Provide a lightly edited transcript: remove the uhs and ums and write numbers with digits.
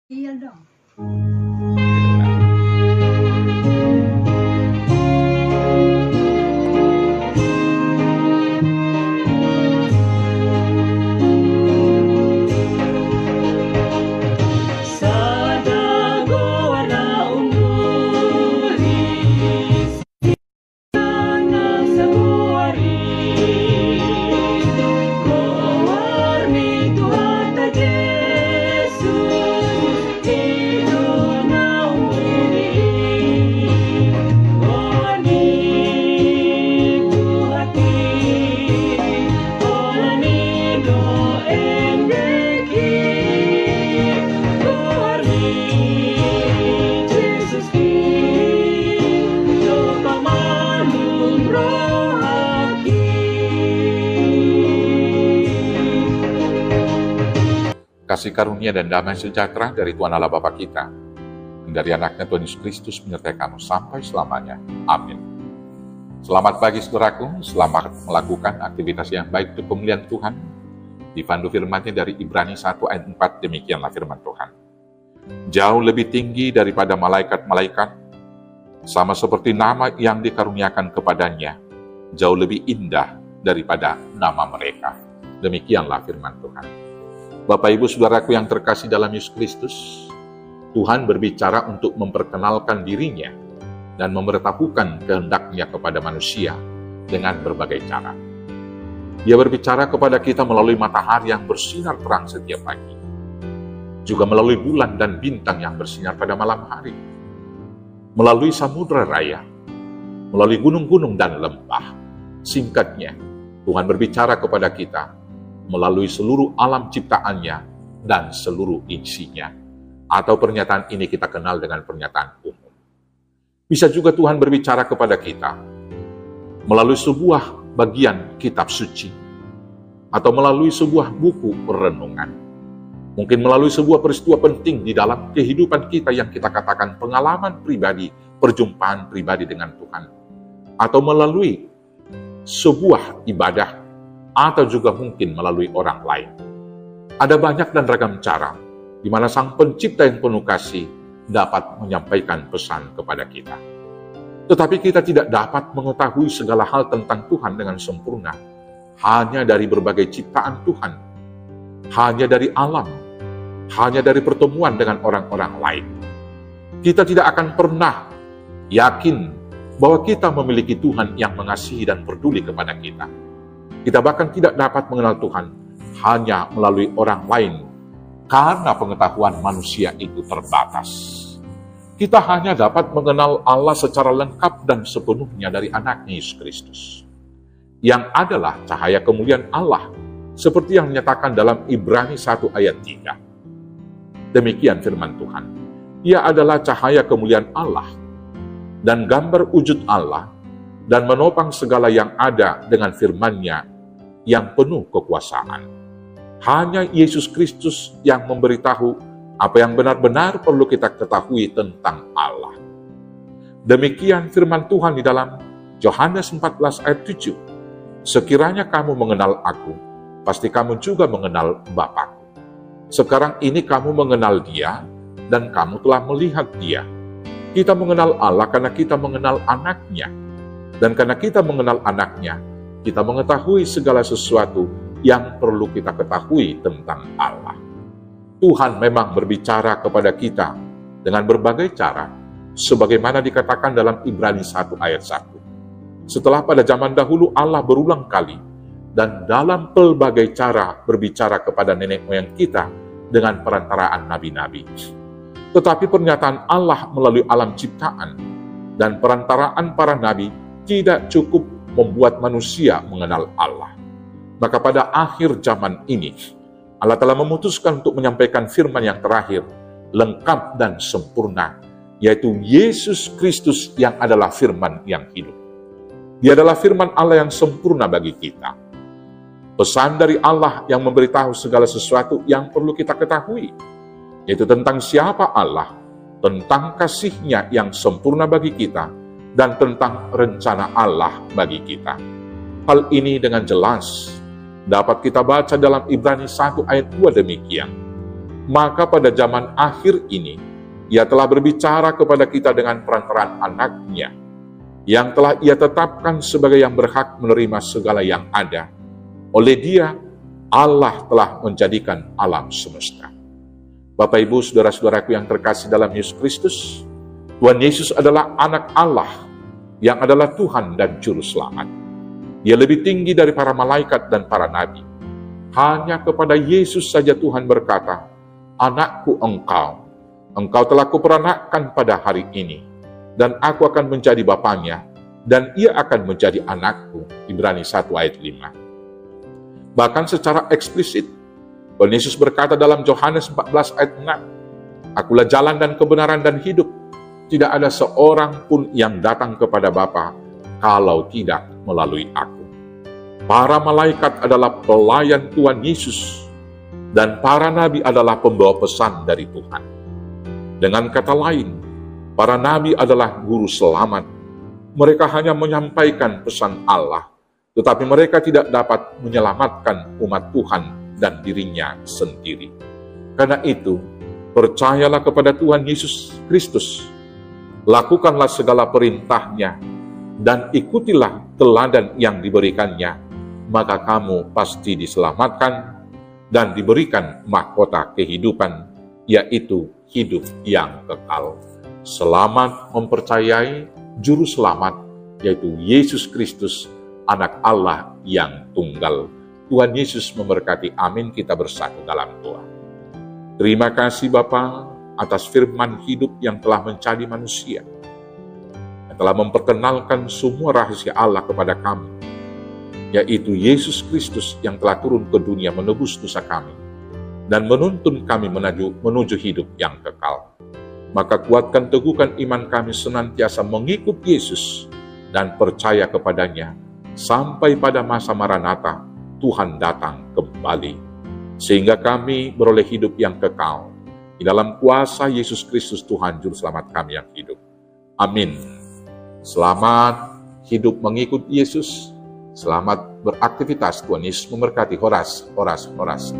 Iya dong. Kasih karunia dan damai sejahtera dari Tuhan Allah Bapa kita, dan dari anaknya Tuhan Yesus Kristus menyertai kamu sampai selamanya. Amin. Selamat pagi saudaraku, selamat melakukan aktivitas yang baik untuk pemulihan Tuhan. Dipandu firman-Nya dari Ibrani 1 ayat 4, demikianlah firman Tuhan. Jauh lebih tinggi daripada malaikat-malaikat, sama seperti nama yang dikaruniakan kepadanya, jauh lebih indah daripada nama mereka. Demikianlah firman Tuhan. Bapak Ibu Saudaraku yang terkasih dalam Yesus Kristus, Tuhan berbicara untuk memperkenalkan dirinya dan memberitahukan kehendak-Nya kepada manusia dengan berbagai cara. Dia berbicara kepada kita melalui matahari yang bersinar terang setiap pagi, juga melalui bulan dan bintang yang bersinar pada malam hari, melalui samudera raya, melalui gunung-gunung dan lembah. Singkatnya, Tuhan berbicara kepada kita melalui seluruh alam ciptaannya dan seluruh isinya. Atau pernyataan ini kita kenal dengan pernyataan umum. Bisa juga Tuhan berbicara kepada kita melalui sebuah bagian kitab suci, atau melalui sebuah buku perenungan. Mungkin melalui sebuah peristiwa penting di dalam kehidupan kita yang kita katakan pengalaman pribadi, perjumpaan pribadi dengan Tuhan. Atau melalui sebuah ibadah, atau juga mungkin melalui orang lain. Ada banyak dan ragam cara di mana Sang Pencipta yang penuh kasih dapat menyampaikan pesan kepada kita. Tetapi kita tidak dapat mengetahui segala hal tentang Tuhan dengan sempurna hanya dari berbagai ciptaan Tuhan, hanya dari alam, hanya dari pertemuan dengan orang-orang lain. Kita tidak akan pernah yakin bahwa kita memiliki Tuhan yang mengasihi dan peduli kepada kita. Kita bahkan tidak dapat mengenal Tuhan hanya melalui orang lain, karena pengetahuan manusia itu terbatas. Kita hanya dapat mengenal Allah secara lengkap dan sepenuhnya dari anaknya Yesus Kristus, yang adalah cahaya kemuliaan Allah, seperti yang dinyatakan dalam Ibrani 1 ayat 3. Demikian firman Tuhan. Ia adalah cahaya kemuliaan Allah dan gambar wujud Allah, dan menopang segala yang ada dengan firman-Nya yang penuh kekuasaan. Hanya Yesus Kristus yang memberitahu apa yang benar-benar perlu kita ketahui tentang Allah. Demikian firman Tuhan di dalam Yohanes 14 ayat 7. Sekiranya kamu mengenal aku, pasti kamu juga mengenal Bapa-Ku. Sekarang ini kamu mengenal Dia, dan kamu telah melihat Dia. Kita mengenal Allah karena kita mengenal Anak-Nya. Dan karena kita mengenal Anak-Nya, kita mengetahui segala sesuatu yang perlu kita ketahui tentang Allah. Tuhan memang berbicara kepada kita dengan berbagai cara, sebagaimana dikatakan dalam Ibrani 1 ayat 1. Setelah pada zaman dahulu Allah berulang kali dan dalam pelbagai cara berbicara kepada nenek moyang kita dengan perantaraan nabi-nabi. Tetapi pernyataan Allah melalui alam ciptaan dan perantaraan para nabi tidak cukup membuat manusia mengenal Allah. Maka pada akhir zaman ini, Allah telah memutuskan untuk menyampaikan firman yang terakhir, lengkap dan sempurna, yaitu Yesus Kristus yang adalah firman yang hidup. Dia adalah firman Allah yang sempurna bagi kita. Pesan dari Allah yang memberitahu segala sesuatu yang perlu kita ketahui, yaitu tentang siapa Allah, tentang kasih-Nya yang sempurna bagi kita, dan tentang rencana Allah bagi kita. Hal ini dengan jelas dapat kita baca dalam Ibrani 1 ayat 2 demikian. maka pada zaman akhir ini, Ia telah berbicara kepada kita dengan perantaraan anak-Nya, yang telah Ia tetapkan sebagai yang berhak menerima segala yang ada. Oleh Dia, Allah telah menjadikan alam semesta. Bapak, Ibu, saudara-saudaraku yang terkasih dalam Yesus Kristus, Tuhan Yesus adalah anak Allah yang adalah Tuhan dan Juru Selamat. Dia lebih tinggi dari para malaikat dan para nabi. Hanya kepada Yesus saja Tuhan berkata, "Anakku engkau telah kuperanakkan pada hari ini, dan aku akan menjadi bapaknya, dan ia akan menjadi anakku." Ibrani 1 ayat 5. Bahkan secara eksplisit, Tuhan Yesus berkata dalam Yohanes 14 ayat 6, "Akulah jalan dan kebenaran dan hidup. Tidak ada seorang pun yang datang kepada Bapa kalau tidak melalui aku." Para malaikat adalah pelayan Tuhan Yesus, dan para nabi adalah pembawa pesan dari Tuhan. Dengan kata lain, para nabi adalah guru selamat. Mereka hanya menyampaikan pesan Allah, tetapi mereka tidak dapat menyelamatkan umat Tuhan dan dirinya sendiri. Karena itu, percayalah kepada Tuhan Yesus Kristus, lakukanlah segala perintah-Nya, dan ikutilah teladan yang diberikannya, maka kamu pasti diselamatkan dan diberikan mahkota kehidupan, yaitu hidup yang kekal. Selamat mempercayai Juru Selamat, yaitu Yesus Kristus, Anak Allah yang tunggal. Tuhan Yesus memberkati. Amin. Kita bersatu dalam doa. Terima kasih Bapa atas firman hidup yang telah menjadi manusia, yang telah memperkenalkan semua rahasia Allah kepada kami, yaitu Yesus Kristus yang telah turun ke dunia menebus dosa kami dan menuntun kami menuju hidup yang kekal. Maka kuatkan teguhkan iman kami senantiasa mengikut Yesus dan percaya kepadanya sampai pada masa Maranatha Tuhan datang kembali, sehingga kami beroleh hidup yang kekal di dalam kuasa Yesus Kristus Tuhan Juru Selamat kami yang hidup. Amin. Selamat hidup mengikut Yesus. Selamat beraktivitas. Tuhan Yesus memberkati. Horas, horas, horas.